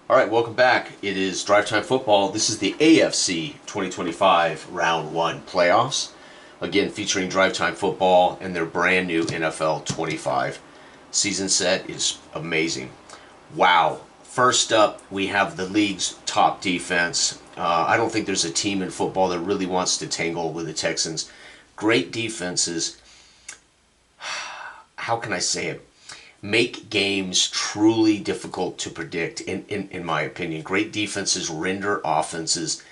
All right, welcome back. It is Drive Time Football. This is the AFC 2025 Round 1 playoffs. Again, featuring Drive Time Football and their brand new NFL 25 season set is amazing. Wow. First up, we have the league's top defense. I don't think there's a team in football that really wants to tangle with the Texans. Great defenses. How can I say it? Make games truly difficult to predict, in my opinion. Great defenses render offenses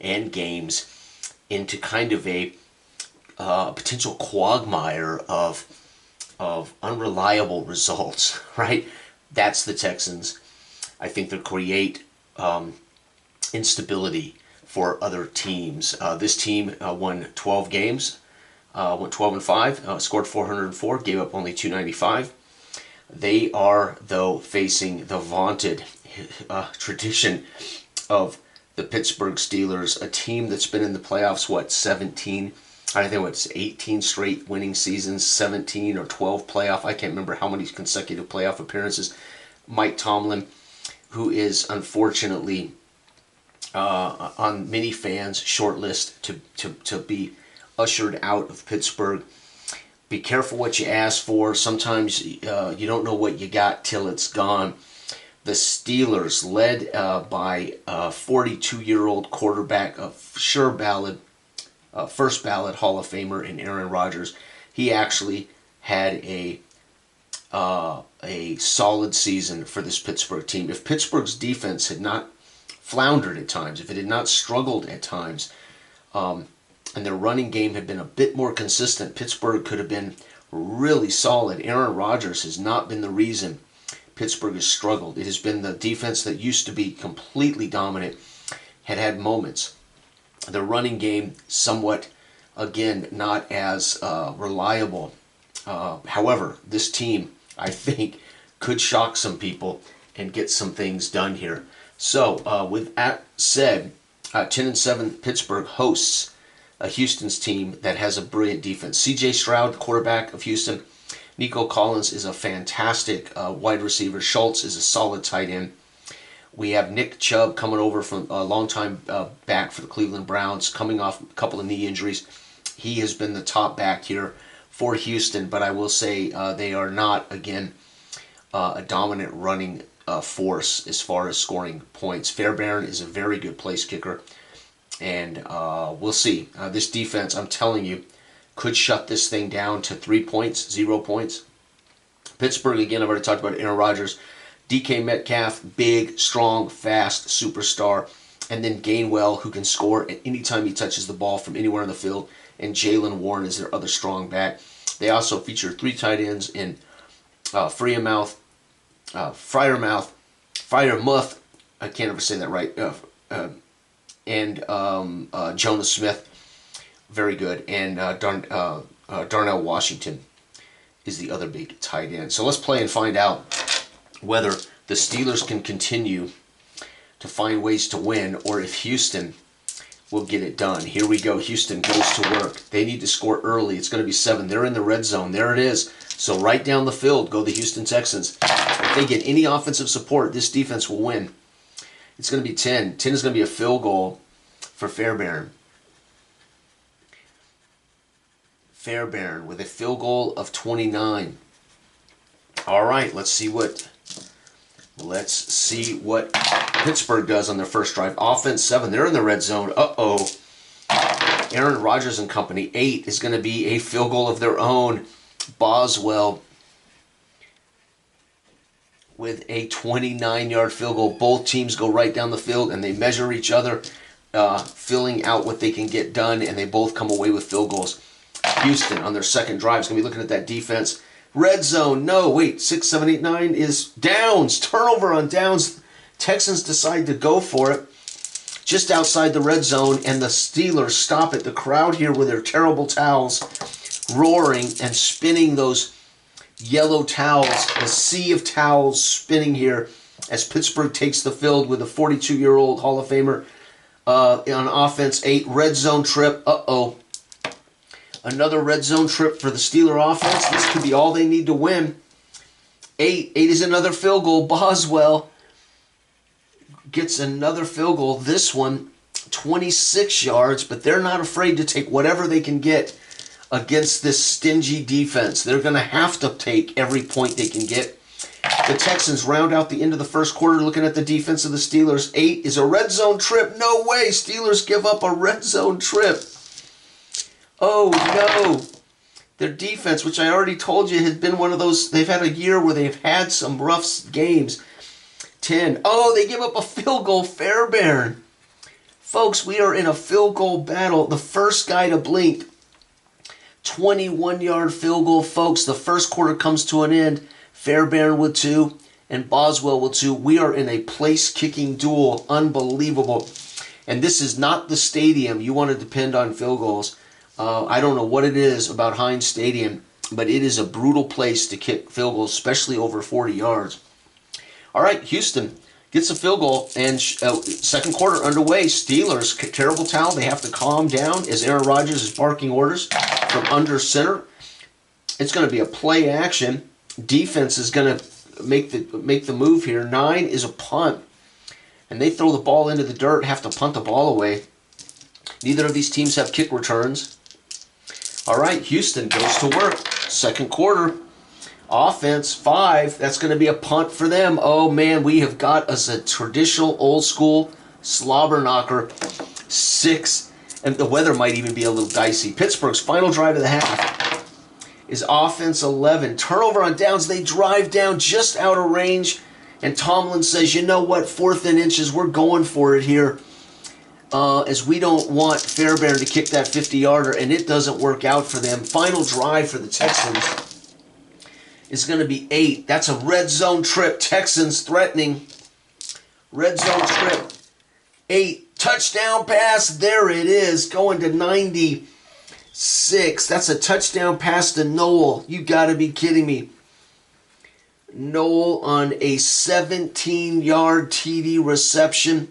and games into kind of a potential quagmire of unreliable results, right? That's the Texans. I think they create instability for other teams. This team won 12 games, went 12-5, scored 404, gave up only 295. They are, though, facing the vaunted tradition of the Pittsburgh Steelers, a team that's been in the playoffs, 18 straight winning seasons, 17 or 12 playoff, I can't remember how many consecutive playoff appearances. Mike Tomlin, who is unfortunately on many fans' short list to be ushered out of Pittsburgh. Be careful what you ask for. Sometimes you don't know what you got till it's gone. The Steelers, led by a 42-year-old quarterback, a sure ballot, first ballot Hall of Famer in Aaron Rodgers. He actually had a solid season for this Pittsburgh team. If Pittsburgh's defense had not floundered at times, if it had not struggled at times, and their running game had been a bit more consistent, Pittsburgh could have been really solid. Aaron Rodgers has not been the reason Pittsburgh has struggled. It has been the defense that used to be completely dominant, had moments. The running game somewhat, again, not as reliable. However, this team, I think, could shock some people and get some things done here. So, with that said, 10-7 Pittsburgh hosts Houston's team that has a brilliant defense. C.J. Stroud, the quarterback of Houston. Nico Collins is a fantastic wide receiver. Schultz is a solid tight end. We have Nick Chubb coming over from a long-time back for the Cleveland Browns, coming off a couple of knee injuries. He has been the top back here for Houston, but I will say they are not, again, a dominant running force as far as scoring points. Fairbairn is a very good place kicker. And we'll see. This defense, I'm telling you, could shut this thing down to 3 points, 0 points. Pittsburgh, again, I've already talked about Aaron Rodgers. DK Metcalf, big, strong, fast superstar. And then Gainwell, who can score at any time he touches the ball from anywhere on the field. And Jaylen Warren is their other strong back. They also feature 3 tight ends in Freiermuth, I can't ever say that right, and Jonas Smith, very good, and Darnell Washington is the other big tight end. So let's play and find out whether the Steelers can continue to find ways to win, or if Houston will get it done. Here we go. Houston goes to work. They need to score early. It's going to be 7. They're in the red zone. There it is. So right down the field go the Houston Texans. If they get any offensive support, this defense will win. It's going to be 10. 10 is going to be a field goal for Fairbairn. Fairbairn with a field goal of 29. All right, let's see what Pittsburgh does on their first drive. Offense 7. They're in the red zone. Uh-oh. Aaron Rodgers and company. 8 is going to be a field goal of their own. Boswell with a 29-yard field goal. Both teams go right down the field, and they measure each other, filling out what they can get done, and they both come away with field goals. Houston, on their second drive, is going to be looking at that defense. Red zone, no, wait, 6, 7, 8, 9 is downs. Turnover on downs. Texans decide to go for it just outside the red zone, and the Steelers stop it. The crowd here with their terrible towels roaring and spinning those yellow towels, a sea of towels spinning here as Pittsburgh takes the field with a 42-year-old Hall of Famer on offense. 8, red zone trip. Uh-oh. Another red zone trip for the Steeler offense. This could be all they need to win. 8 is another field goal. Boswell gets another field goal. This one, 26 yards, but they're not afraid to take whatever they can get against this stingy defense. They're going to have to take every point they can get. The Texans round out the end of the first quarter. Looking at the defense of the Steelers, 8 is a red zone trip. No way. Steelers give up a red zone trip. Oh, no. Their defense, which I already told you, has been one of those. They've had a year where they've had some rough games. 10. Oh, they give up a field goal. Fairbairn. Folks, we are in a field goal battle. The first guy to blink. 21-yard field goal, folks. The first quarter comes to an end. Fairbairn with 2 and Boswell with 2. We are in a place-kicking duel. Unbelievable. And this is not the stadium you want to depend on field goals. I don't know what it is about Heinz Stadium, but it is a brutal place to kick field goals, especially over 40 yards. All right, Houston gets a field goal, and second quarter underway. Steelers, terrible towel. They have to calm down as Aaron Rodgers is barking orders from under center. It's going to be a play action. Defense is going to make the move here. 9 is a punt, and they throw the ball into the dirt, have to punt the ball away. Neither of these teams have kick returns. All right, Houston goes to work. Second quarter, offense, 5. That's going to be a punt for them. Oh, man, we have got us a traditional, old-school slobber knocker. 6, and the weather might even be a little dicey. Pittsburgh's final drive of the half is offense 11. Turnover on downs. They drive down just out of range, and Tomlin says, you know what, 4th and inches, we're going for it here. As we don't want Fairbairn to kick that 50-yarder, and it doesn't work out for them. Final drive for the Texans is going to be 8. That's a red zone trip. Texans threatening. Red zone trip. 8. Touchdown pass. There it is. Going to 96. That's a touchdown pass to Noel. You got to be kidding me. Noel on a 17-yard TD reception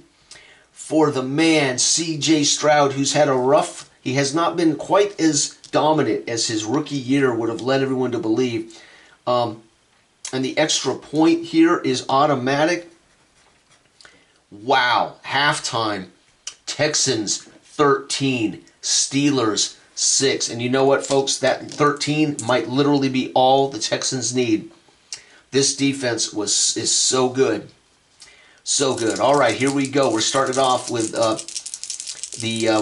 for the man, C.J. Stroud, who's had a rough. He has not been quite as dominant as his rookie year would have led everyone to believe. And the extra point here is automatic. Wow. Halftime. Texans 13. Steelers 6. And you know what, folks? That 13 might literally be all the Texans need. This defense is so good. So good. All right, here we go. We're started off with we're going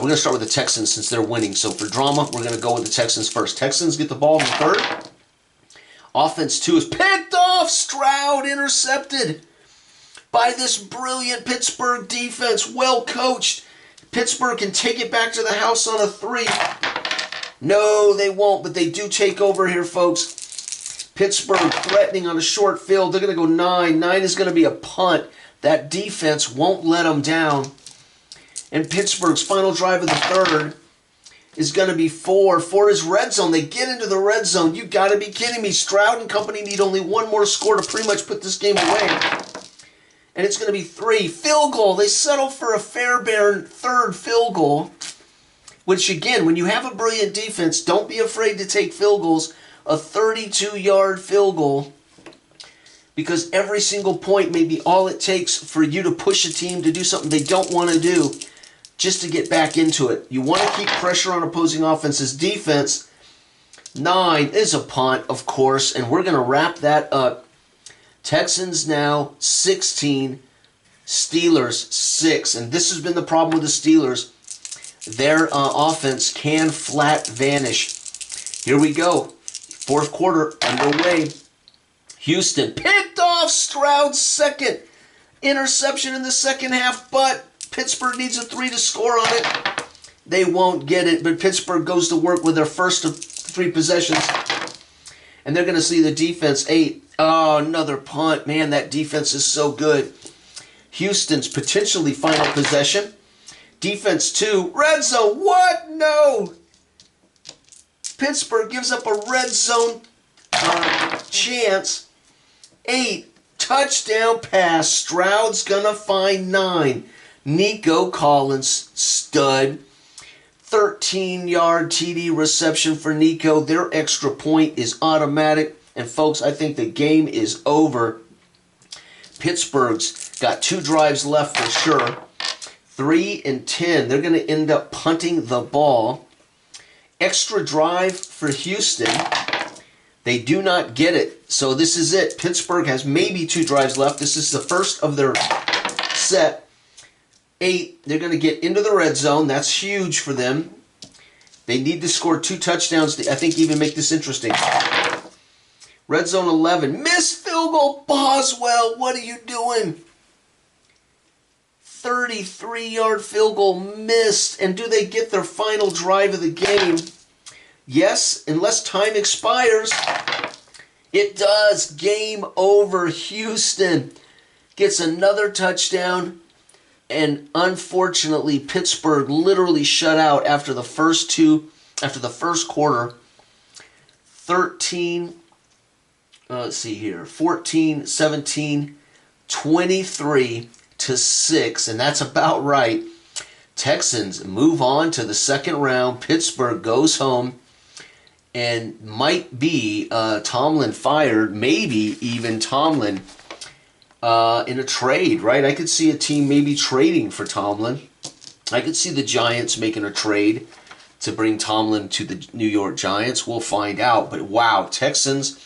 to start with the Texans since they're winning. So for drama, we're going to go with the Texans first. Texans get the ball in the third. Offense 2 is picked off. Stroud intercepted by this brilliant Pittsburgh defense. Well coached. Pittsburgh can take it back to the house on a 3. No, they won't, but they do take over here, folks. Pittsburgh threatening on a short field. They're going to go 9. 9 is going to be a punt. That defense won't let them down. And Pittsburgh's final drive of the third is going to be 4. 4 is red zone. They get into the red zone. You got to be kidding me. Stroud and company need only one more score to pretty much put this game away. And it's going to be 3. Field goal. They settle for a Fairbairn third field goal. Which, again, when you have a brilliant defense, don't be afraid to take field goals. A 32-yard field goal. Because every single point may be all it takes for you to push a team to do something they don't want to do just to get back into it. You want to keep pressure on opposing offenses. Defense, 9 is a punt, of course, and we're going to wrap that up. Texans now 16, Steelers 6. And this has been the problem with the Steelers. Their offense can flat vanish. Here we go. Fourth quarter underway. Houston picked off Stroud's second interception in the second half, but Pittsburgh needs a 3 to score on it. They won't get it, but Pittsburgh goes to work with their first of 3 possessions. And they're going to see the defense 8. Oh, another punt. Man, that defense is so good. Houston's potentially final possession. Defense 2. Red zone. What? No. Pittsburgh gives up a red zone chance. 8. Touchdown pass. Stroud's going to find 9. Nico Collins, stud. 13-yard TD reception for Nico. Their extra point is automatic. And, folks, I think the game is over. Pittsburgh's Got 2 drives left for sure. 3 and 10. They're going to end up punting the ball. Extra drive for Houston. They do not get it. So this is it. Pittsburgh has maybe 2 drives left. This is the first of their set. 8. They're going to get into the red zone. That's huge for them. They need to score 2 touchdowns to, I think, even make this interesting. Red zone 11. Missed field goal. Boswell, what are you doing? 33-yard field goal missed. And do they get their final drive of the game? Yes, unless time expires. It does. Game over. Houston gets another touchdown. And unfortunately, Pittsburgh literally shut out after the first quarter. 14, 17, 23-6, and that's about right. Texans move on to the second round. Pittsburgh goes home, and might be Tomlin fired, maybe even Tomlin in a trade, right? I could see a team maybe trading for Tomlin. I could see the Giants making a trade to bring Tomlin to the New York Giants. We'll find out. But wow, Texans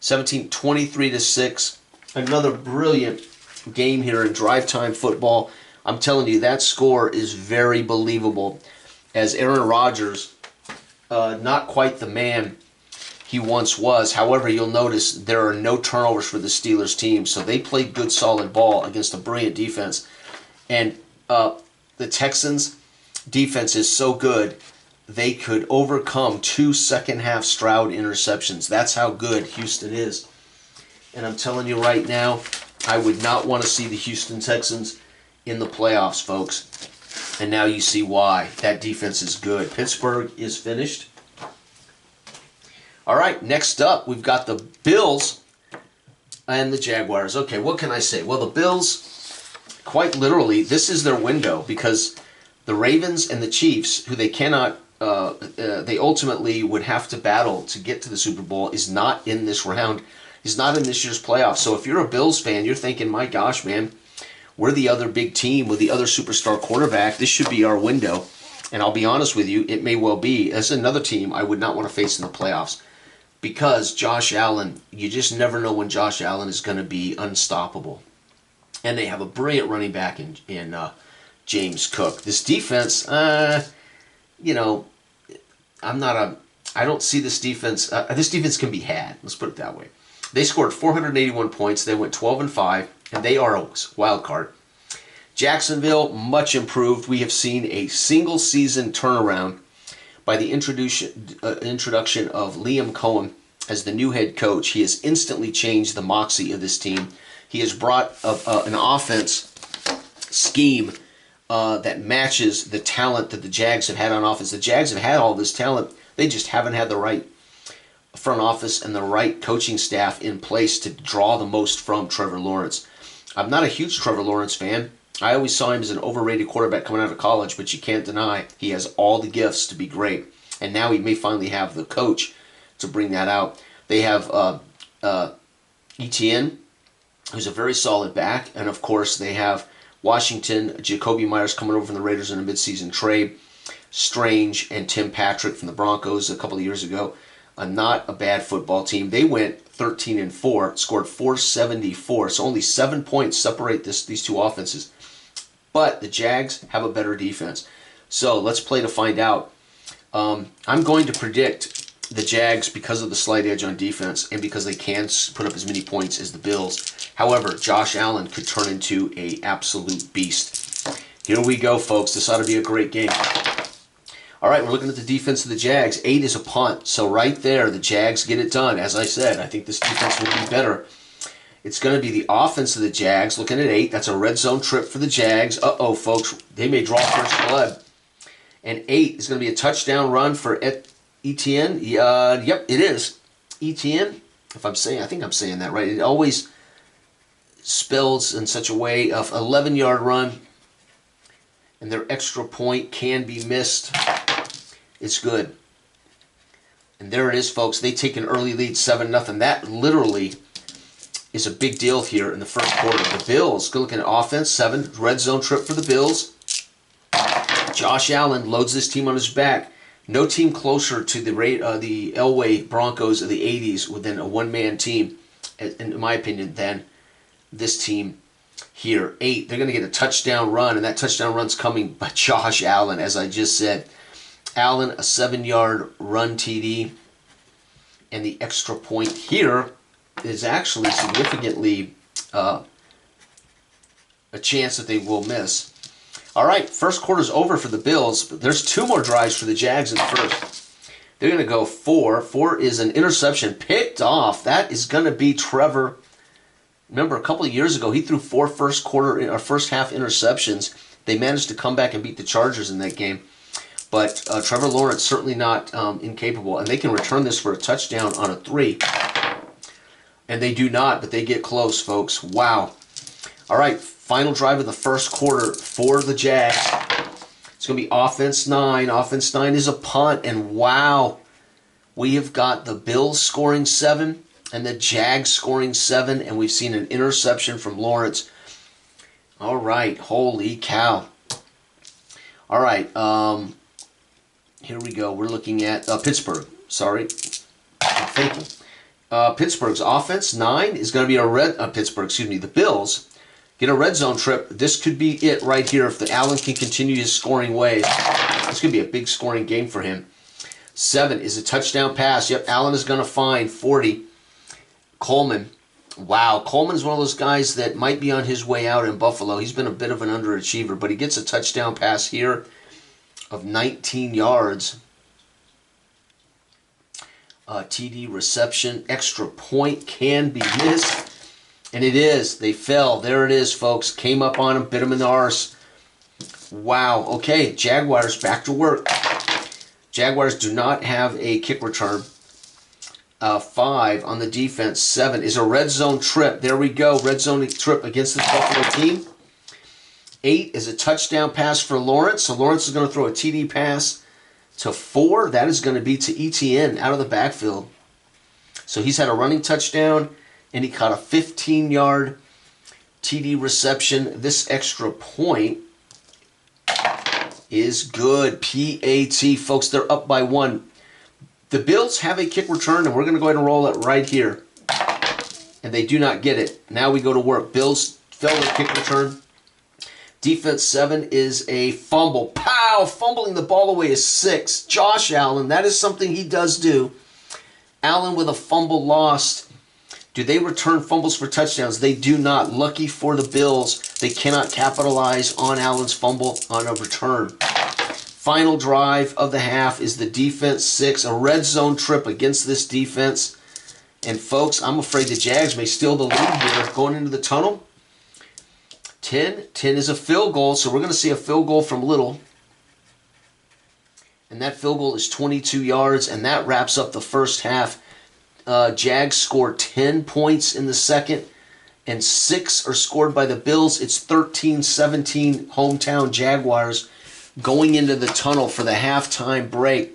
23-6. Another brilliant game here in drive time football. I'm telling you, that score is very believable. As Aaron Rodgers, not quite the man he once was. However, you'll notice there are no turnovers for the Steelers team. So they played good, solid ball against a brilliant defense. And the Texans' defense is so good, they could overcome 2 second-half Stroud interceptions. That's how good Houston is. And I'm telling you right now, I would not want to see the Houston Texans in the playoffs, folks. And now you see why. That defense is good. Pittsburgh is finished. All right, next up, we've got the Bills and the Jaguars. Okay, what can I say? Well, the Bills, quite literally, this is their window because the Ravens and the Chiefs, who they cannot, they ultimately would have to battle to get to the Super Bowl, is not in this round. He's not in this year's playoffs. So if you're a Bills fan, you're thinking, my gosh, man, we're the other big team with the other superstar quarterback. This should be our window. And I'll be honest with you, it may well be. As another team I would not want to face in the playoffs. Because Josh Allen, you just never know when Josh Allen is going to be unstoppable. And they have a brilliant running back in James Cook. This defense, I don't see this defense. This defense can be had. Let's put it that way. They scored 481 points. They went 12-5, and they are a wild card. Jacksonville, much improved. We have seen a single-season turnaround by the introduction of Liam Cohen as the new head coach. He has instantly changed the moxie of this team. He has brought an offense scheme that matches the talent that the Jags have had on offense. The Jags have had all this talent. They just haven't had the right front office and the right coaching staff in place to draw the most from Trevor Lawrence. I'm not a huge Trevor Lawrence fan. I always saw him as an overrated quarterback coming out of college, but you can't deny he has all the gifts to be great. And now he may finally have the coach to bring that out. They have Etienne, who's a very solid back. And, of course, they have Washington, Jacoby Myers coming over from the Raiders in a midseason trade, Strange, and Tim Patrick from the Broncos a couple of years ago. Not a bad football team. They went 13-4, scored 474. So only 7 points separate these two offenses. But the Jags have a better defense. So let's play to find out. I'm going to predict the Jags because of the slight edge on defense and because they can put up as many points as the Bills. However, Josh Allen could turn into an absolute beast. Here we go, folks. This ought to be a great game. All right, we're looking at the defense of the Jags. 8 is a punt. So right there, the Jags get it done. As I said, I think this defense will be better. It's going to be the offense of the Jags. Looking at 8, that's a red zone trip for the Jags. Uh-oh, folks, they may draw first blood. And 8 is going to be a touchdown run for Etienne. Yep, it is. Etienne, I think I'm saying that right. It always spells in such a way of 11-yard run. And their extra point can be missed. It's good. And there it is, folks. They take an early lead, 7-0. That literally is a big deal here in the first quarter. The Bills, good looking at offense, 7, red zone trip for the Bills. Josh Allen loads this team on his back. No team closer to the Elway Broncos of the 80s within a one-man team, in my opinion, than this team here. 8, they're going to get a touchdown run, and that touchdown run's coming by Josh Allen, as I just said. Allen, a 7-yard run TD, and the extra point here is actually significantly a chance that they will miss. All right, first quarter's over for the Bills, but there's 2 more drives for the Jags in the first. They're going to go 4. 4 is an interception picked off. That is going to be Trevor. Remember, a couple of years ago, he threw 4 first half interceptions. They managed to come back and beat the Chargers in that game. But Trevor Lawrence certainly not incapable, and they can return this for a touchdown on a 3. And they do not, but they get close, folks. Wow. All right, final drive of the first quarter for the Jags. It's going to be offense 9. Offense 9 is a punt, and wow. We have got the Bills scoring 7 and the Jags scoring 7, and we've seen an interception from Lawrence. All right, holy cow. All right, here we go. We're looking at Pittsburgh. Sorry, I'm thinking. Pittsburgh's offense 9 is going to be the Bills get a red zone trip. This could be it right here if the Allen can continue his scoring ways. It's going to be a big scoring game for him. 7 is a touchdown pass. Yep, Allen is going to find 40. Coleman. Wow, Coleman's one of those guys that might be on his way out in Buffalo. He's been a bit of an underachiever, but he gets a touchdown pass here of 19 yards. TD reception, extra point can be missed. And it is. They fell. There it is, folks. Came up on him, bit him in the arse. Wow. Okay, Jaguars back to work. Jaguars do not have a kick return. 5 on the defense. 7 is a red zone trip. There we go. Red zone trip against this Buffalo team. 8 is a touchdown pass for Lawrence. So Lawrence is going to throw a TD pass to 4. That is going to be to ETN out of the backfield. So he's had a running touchdown, and he caught a 15-yard TD reception. This extra point is good. PAT, folks, they're up by 1. The Bills have a kick return, and we're going to go ahead and roll it right here. And they do not get it. Now we go to work. Bills fail their kick return. Defense 7 is a fumble. Pow! Fumbling the ball away is 6. Josh Allen, that is something he does do. Allen with a fumble lost. Do they return fumbles for touchdowns? They do not. Lucky for the Bills, they cannot capitalize on Allen's fumble on a return. Final drive of the half is the defense 6, a red zone trip against this defense. And folks, I'm afraid the Jags may steal the lead here going into the tunnel. 10 is a field goal, so we're going to see a field goal from Little. And that field goal is 22 yards, and that wraps up the first half. Jags scored 10 points in the second, and 6 are scored by the Bills. It's 13-17 hometown Jaguars going into the tunnel for the halftime break.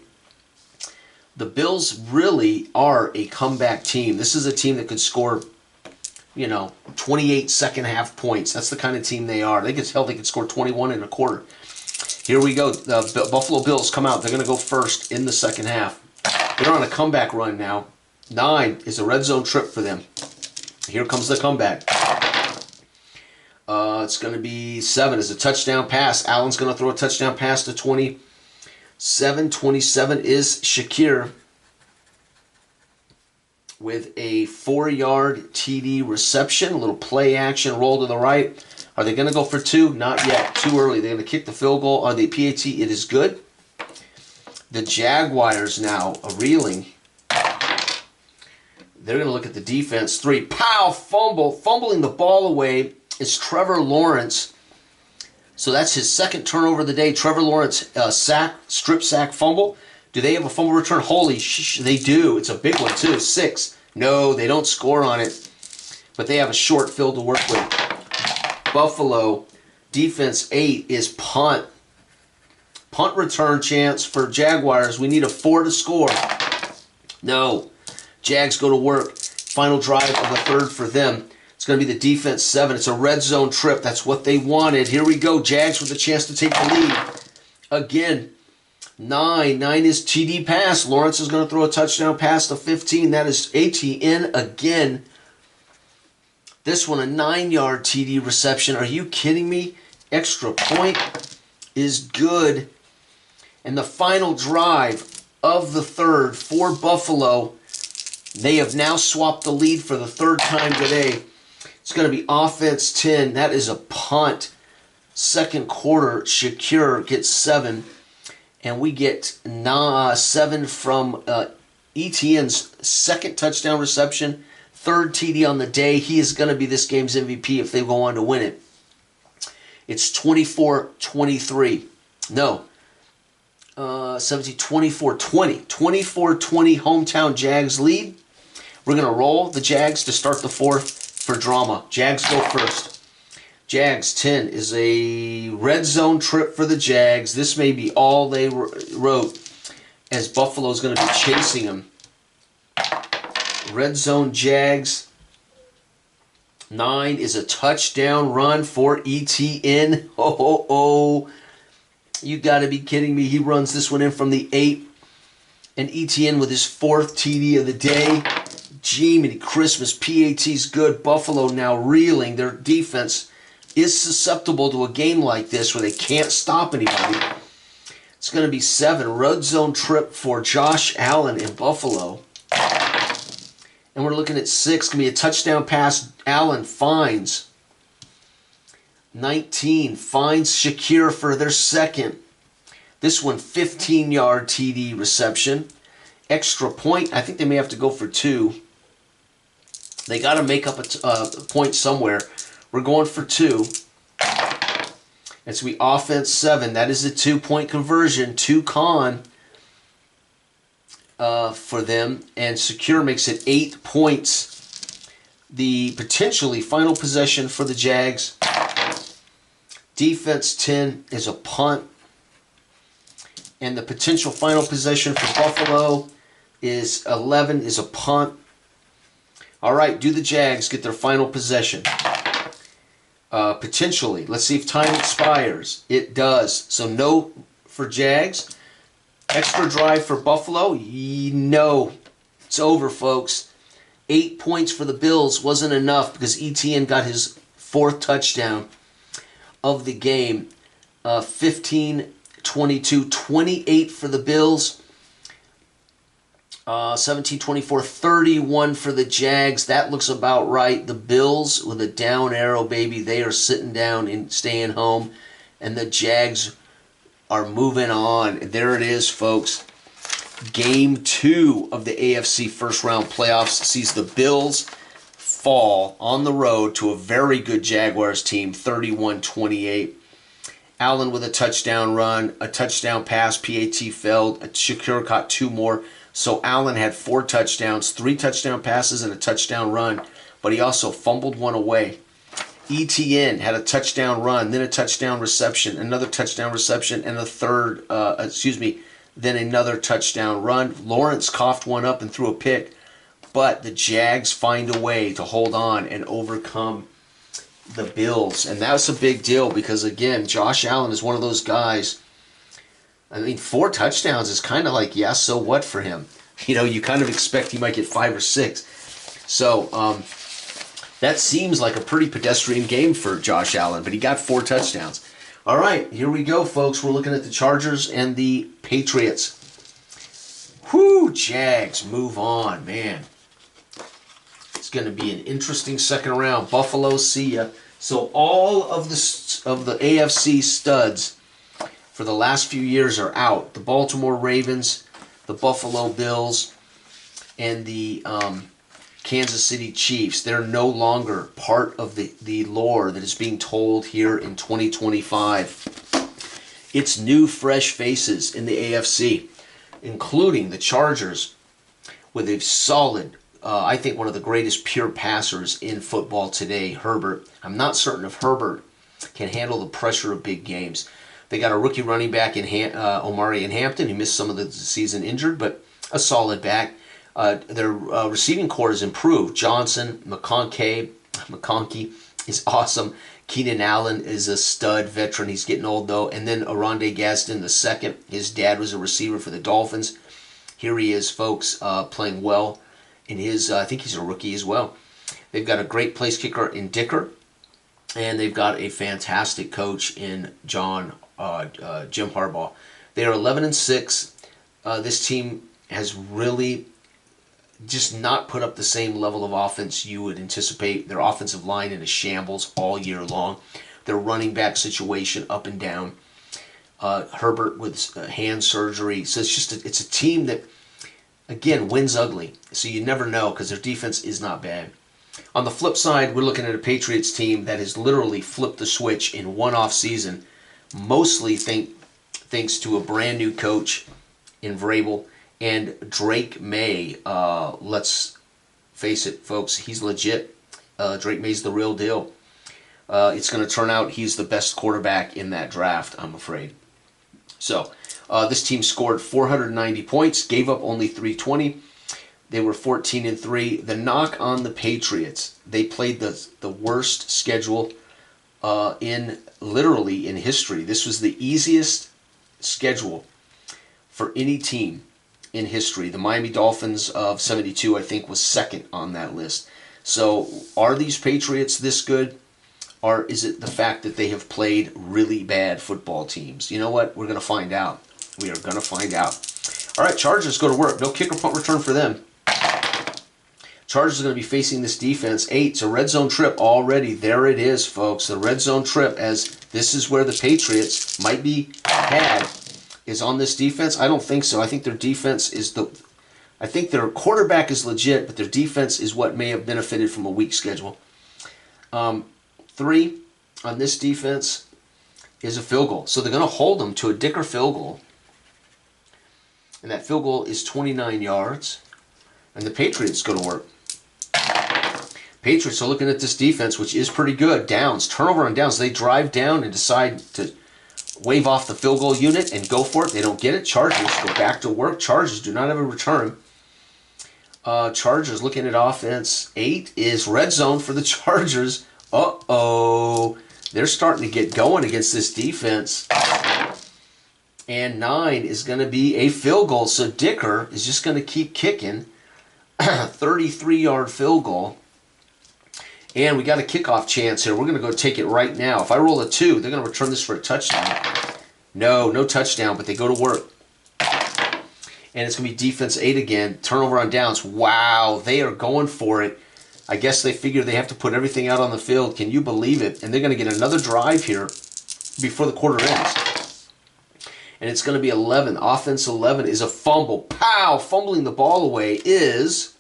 The Bills really are a comeback team. This is a team that could score, 28 second half points. That's the kind of team they are. They could score 21 in a quarter. Here we go. The Buffalo Bills come out. They're going to go first in the second half. They're on a comeback run now. 9 is a red zone trip for them. Here comes the comeback. It's going to be 7 is a touchdown pass. Allen's going to throw a touchdown pass to 27. 27 is Shakir with a 4-yard TD reception. A little play action, roll to the right. Are they going to go for 2? Not yet. Too early. They're going to kick the field goal. On the PAT, it is good. The Jaguars now are reeling. They're going to look at the defense. 3. Pow! Fumble. Fumbling the ball away is Trevor Lawrence. So that's his second turnover of the day. Trevor Lawrence, strip sack fumble. Do they have a fumble return? Holy they do. It's a big one too. 6. No, they don't score on it. But they have a short field to work with. Buffalo, defense 8 is punt. Punt return chance for Jaguars. We need a 4 to score. No. Jags go to work. Final drive of the third for them. It's going to be the defense 7. It's a red zone trip. That's what they wanted. Here we go. Jags with a chance to take the lead. Again, 9. 9 is TD pass. Lawrence is going to throw a touchdown pass to 15. That is ATN again. This one, a 9-yard TD reception. Are you kidding me? Extra point is good. And the final drive of the third for Buffalo, they have now swapped the lead for the third time today. It's going to be offense 10. That is a punt. Second quarter, Shakir gets 7. And we get 7 from Etienne's second touchdown reception. Third TD on the day. He is going to be this game's MVP if they go on to win it. It's 24-23. No. 24-20. 24-20 hometown Jags lead. We're going to roll the Jags to start the fourth for drama. Jags go first. Jags 10 is a red zone trip for the Jags. This may be all they wrote, as Buffalo's going to be chasing them. Red zone Jags. 9 is a touchdown run for ETN. Oh. You got to be kidding me. He runs this one in from the 8. And ETN with his 4th TD of the day. Jiminy Christmas. PAT's good. Buffalo now reeling. Their defense is susceptible to a game like this where they can't stop anybody. It's going to be 7. Red zone trip for Josh Allen in Buffalo. And we're looking at 6. Going to be a touchdown pass. Allen finds 19. Finds Shakir for their second. This one, 15-yard TD reception. Extra point. I think they may have to go for 2. They got to make up a point somewhere. We're going for 2. It's going to be offense 7. That is a 2-point conversion. 2 con. For them, and Secure makes it 8 points. The potentially final possession for the Jags. Defense 10 is a punt. And the potential final possession for Buffalo is 11 is a punt. All right, do the Jags get their final possession? Potentially. Let's see if time expires. It does. So no for Jags. Extra drive for Buffalo? No. It's over, folks. 8 points for the Bills wasn't enough because ETN got his 4th touchdown of the game. 15, 22, 28 for the Bills. 17, 24, 31 for the Jags. That looks about right. The Bills with a down arrow, baby. They are sitting down and staying home. And the Jags are moving on. There it is, folks. Game 2 of the AFC first round playoffs sees the Bills fall on the road to a very good Jaguars team, 31-28. Allen with a touchdown run, a touchdown pass, PAT failed. Shakir caught 2 more. So Allen had 4 touchdowns, 3 touchdown passes, and a touchdown run. But he also fumbled one away. ETN had a touchdown run, then a touchdown reception, another touchdown reception, and then another touchdown run. Lawrence coughed one up and threw a pick, but the Jags find a way to hold on and overcome the Bills. And that's a big deal because, again, Josh Allen is one of those guys. I mean, 4 touchdowns is kind of like, yeah, so what for him? You know, you kind of expect he might get 5 or 6. So, that seems like a pretty pedestrian game for Josh Allen, but he got 4 touchdowns. All right, here we go, folks. We're looking at the Chargers and the Patriots. Whoo, Jags, move on, man. It's going to be an interesting second round. Buffalo, see ya. So all of the AFC studs for the last few years are out. The Baltimore Ravens, the Buffalo Bills, and the Kansas City Chiefs. They're no longer part of the lore that is being told here in 2025. It's new, fresh faces in the AFC, including the Chargers, with a solid, I think one of the greatest pure passers in football today, Herbert. I'm not certain if Herbert can handle the pressure of big games. They got a rookie running back in Omari in Hampton. He missed some of the season injured, but a solid back. Their receiving core has improved. Johnson, McConkey is awesome. Keenan Allen is a stud veteran. He's getting old, though. And then Oronde Gadsden II. His dad was a receiver for the Dolphins. Here he is, folks, playing well. In his, I think he's a rookie as well. They've got a great place kicker in Dicker. And they've got a fantastic coach in Jim Harbaugh. They are 11-6. This team has really just not put up the same level of offense you would anticipate. Their offensive line in a shambles all year long. Their running back situation up and down. Herbert with hand surgery. So it's a team that, again, wins ugly. So you never know because their defense is not bad. On the flip side, we're looking at a Patriots team that has literally flipped the switch in one off season, mostly thanks to a brand new coach in Vrabel. And Drake May, let's face it, folks, he's legit. Drake May's the real deal. It's going to turn out he's the best quarterback in that draft, I'm afraid. So, this team scored 490 points, gave up only 320. They were 14-3. The knock on the Patriots, they played the worst schedule literally in history. This was the easiest schedule for any team in history. The Miami Dolphins of 72, I think, was second on that list. So are these Patriots this good? Or is it the fact that they have played really bad football teams? You know what? We're going to find out. We are going to find out. All right, Chargers go to work. No kick or punt return for them. Chargers are going to be facing this defense. 8. It's a red zone trip already. There it is, folks. The red zone trip, as this is where the Patriots might be had, is on this defense. I don't think so. I think their defense is I think their quarterback is legit, but their defense is what may have benefited from a weak schedule. 3 on this defense is a field goal. So they're going to hold them to a Dicker field goal. And that field goal is 29 yards. And the Patriots go to work. Patriots are looking at this defense, which is pretty good. Downs, turnover on downs. They drive down and decide to wave off the field goal unit and go for it. They don't get it. Chargers go back to work. Chargers do not have a return. Chargers looking at offense. 8 is red zone for the Chargers. Uh-oh. They're starting to get going against this defense. And 9 is going to be a field goal. So Dicker is just going to keep kicking. 33-yard field goal. And we got a kickoff chance here. We're going to go take it right now. If I roll a 2, they're going to return this for a touchdown. No touchdown, but they go to work. And it's going to be defense 8 again. Turnover on downs. Wow, they are going for it. I guess they figure they have to put everything out on the field. Can you believe it? And they're going to get another drive here before the quarter ends. And it's going to be 11. Offense 11 is a fumble. Pow! Fumbling the ball away is...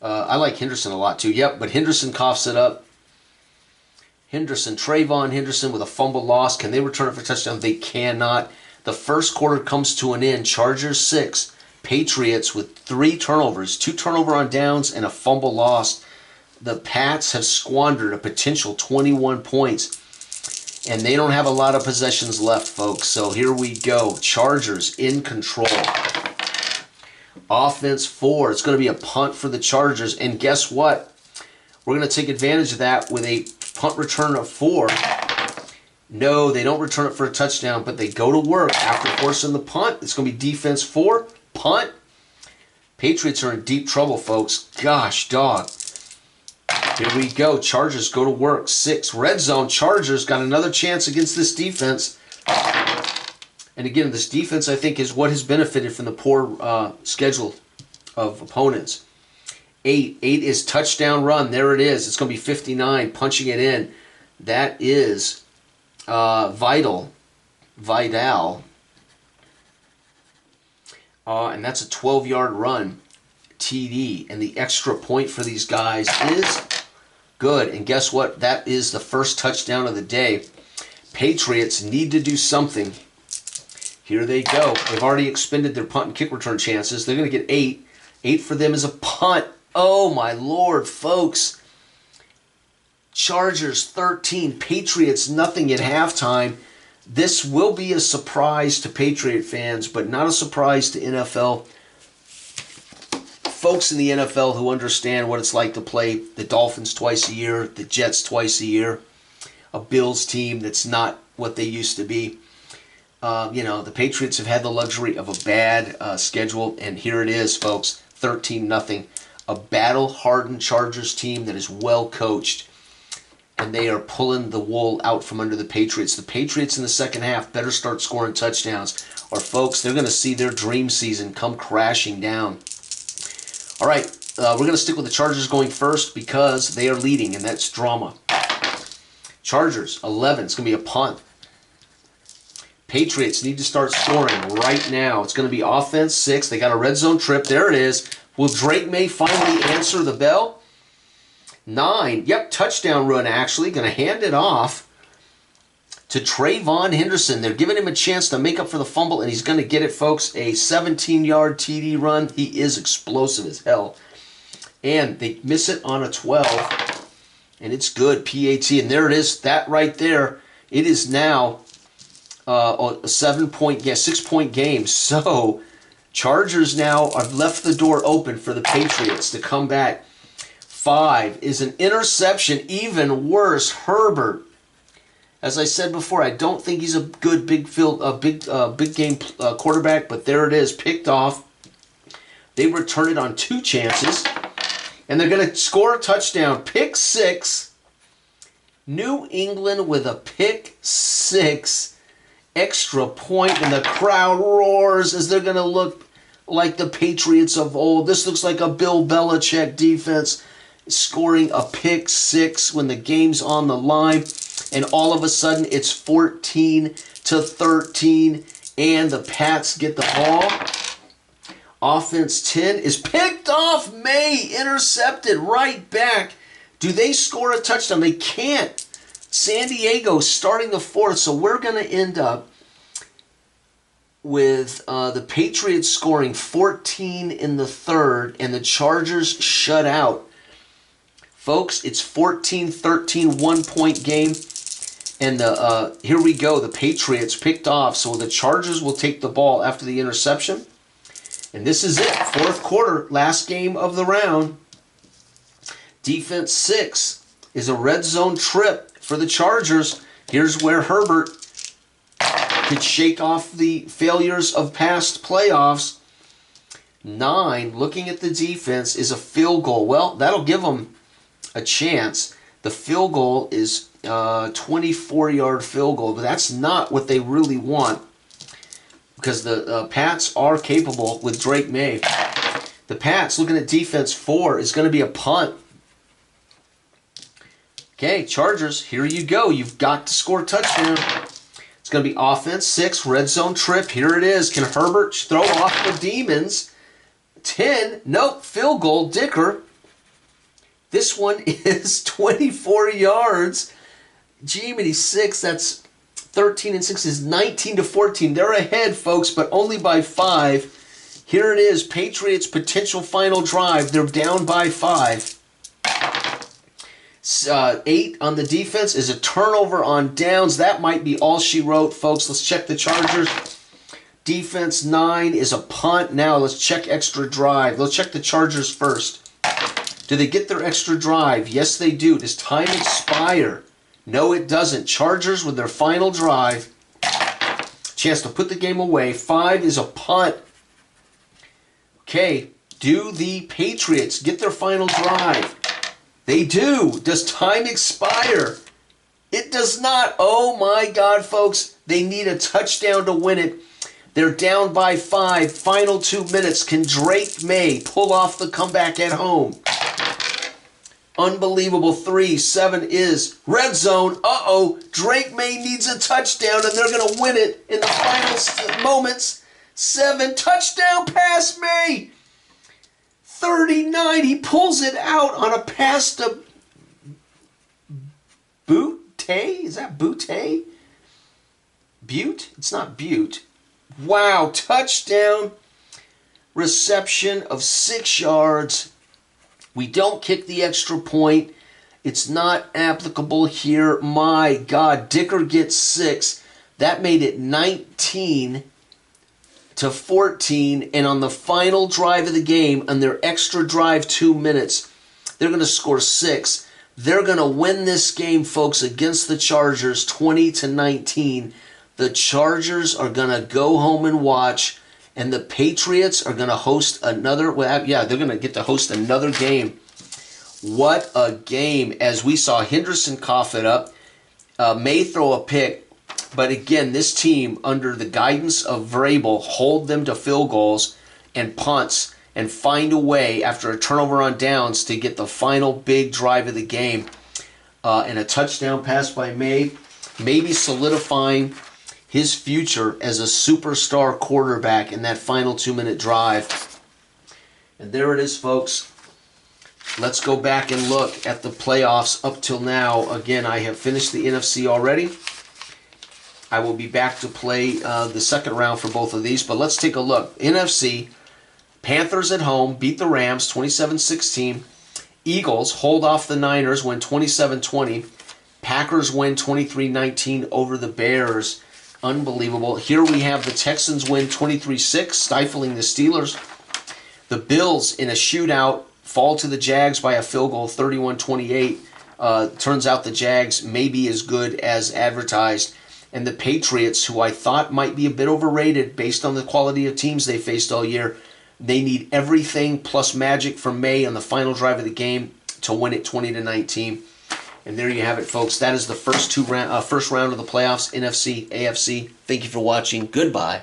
I like Henderson a lot too. Yep, but Henderson coughs it up. Trayvon Henderson with a fumble loss. Can they return it for a touchdown? They cannot. The first quarter comes to an end. Chargers 6. Patriots with 3 turnovers. 2 turnover on downs and a fumble lost. The Pats have squandered a potential 21 points. And they don't have a lot of possessions left, folks. So here we go. Chargers in control. Offense 4. It's going to be a punt for the Chargers. And guess what? We're going to take advantage of that with a punt return of 4. No, they don't return it for a touchdown, but they go to work after forcing the punt. It's going to be defense 4, punt. Patriots are in deep trouble, folks. Gosh, dog. Here we go. Chargers go to work. 6. Red zone. Chargers got another chance against this defense. And again, this defense, I think, is what has benefited from the poor schedule of opponents. 8 is touchdown run. There it is. It's going to be 59, punching it in. That is Vidal. And that's a 12-yard run, TD. And the extra point for these guys is good. And guess what? That is the first touchdown of the day. Patriots need to do something. Here they go. They've already expended their punt and kick return chances. They're going to get 8. 8 for them is a punt. Oh, my Lord, folks. Chargers 13. Patriots nothing at halftime. This will be a surprise to Patriot fans, but not a surprise to NFL folks in the NFL who understand what it's like to play the Dolphins twice a year, the Jets twice a year, a Bills team that's not what they used to be. The Patriots have had the luxury of a bad schedule, and here it is, folks, 13-0. A battle-hardened Chargers team that is well coached, and they are pulling the wool out from under the Patriots. The Patriots in the second half better start scoring touchdowns, or folks, they're going to see their dream season come crashing down. All right, we're going to stick with the Chargers going first because they are leading, and that's drama. Chargers, 11. It's going to be a punt. Patriots need to start scoring right now. It's going to be offense, 6. They got a red zone trip. There it is. Will Drake May finally answer the bell? 9. Yep, touchdown run, actually. Going to hand it off to Trayvon Henderson. They're giving him a chance to make up for the fumble, and he's going to get it, folks. A 17-yard TD run. He is explosive as hell. And they miss it on a 12. And it's good, PAT. And there it is, that right there. It is now a 6-point game. So Chargers now have left the door open for the Patriots to come back. 5 is an interception. Even worse, Herbert. As I said before, I don't think he's a good big game quarterback, but there it is, picked off. They return it on 2 chances, and they're going to score a touchdown. Pick 6. New England with a pick 6. Extra point, and the crowd roars as they're going to look like the Patriots of old. This looks like a Bill Belichick defense scoring a pick 6 when the game's on the line, and all of a sudden it's 14-13, and the Pats get the ball. Offense 10 is picked off. May intercepted right back. Do they score a touchdown? They can't. San Diego starting the 4th, so we're going to end up with the Patriots scoring 14 in the 3rd and the Chargers shut out. Folks, it's 14-13, 1-point game. And here we go. The Patriots picked off, so the Chargers will take the ball after the interception. And this is it. 4th quarter, last game of the round. Defense 6 is a red zone trip for the Chargers. Here's where Herbert could shake off the failures of past playoffs. 9, looking at the defense, is a field goal. Well, that'll give them a chance. The field goal is a 24-yard field goal, but that's not what they really want because the Pats are capable with Drake May. The Pats, looking at defense, 4 is going to be a punt. Okay, Chargers, here you go. You've got to score a touchdown. It's going to be offense, 6, red zone trip. Here it is. Can Herbert throw off the demons? 10, nope, field goal, Dicker. This one is 24 yards. Jiminy, 6, that's 13 and 6 is 19-14. They're ahead, folks, but only by 5. Here it is, Patriots' potential final drive. They're down by 5. 8 on the defense is a turnover on downs. That might be all she wrote, folks. Let's check the Chargers. Defense 9 is a punt. Now let's check extra drive. Let's check the Chargers first. Do they get their extra drive? Yes, they do. Does time expire? No, it doesn't. Chargers with their final drive. Chance to put the game away. 5 is a punt. Okay, do the Patriots get their final drive? They do. Does time expire? It does not. Oh my God, folks. They need a touchdown to win it. They're down by 5. Final 2 minutes. Can Drake May pull off the comeback at home? Unbelievable. 3-7 is red zone. Uh-oh. Drake May needs a touchdown, and they're going to win it in the final moments. 7. Touchdown pass, May. 39. He pulls it out on a pass to Butte. Is that Butte? Butte? It's not Butte. Wow. Touchdown reception of 6 yards. We don't kick the extra point. It's not applicable here. My God. Dicker gets 6. That made it 19-14. to 14, and on the final drive of the game, on their extra drive 2 minutes, they're going to score 6. They're going to win this game, folks, against the Chargers 20-19. The Chargers are going to go home and watch, and the Patriots are going to host another, well, yeah, they're going to get to host another game. What a game. As we saw Henderson cough it up, may throw a pick, but again, this team, under the guidance of Vrabel, hold them to field goals and punts and find a way after a turnover on downs to get the final big drive of the game. And a touchdown pass by May, maybe solidifying his future as a superstar quarterback in that final 2-minute drive. And there it is, folks. Let's go back and look at the playoffs up till now. Again, I have finished the NFC already. I will be back to play the second round for both of these, but let's take a look. NFC, Panthers at home beat the Rams 27-16. Eagles hold off the Niners, win 27-20. Packers win 23-19 over the Bears. Unbelievable. Here we have the Texans win 23-6, stifling the Steelers. The Bills in a shootout fall to the Jags by a field goal, 31-28. Turns out the Jags may be as good as advertised. And the Patriots, who I thought might be a bit overrated based on the quality of teams they faced all year, they need everything plus magic from May on the final drive of the game to win it 20-19. And there you have it, folks. That is the first round of the playoffs, NFC, AFC. Thank you for watching. Goodbye.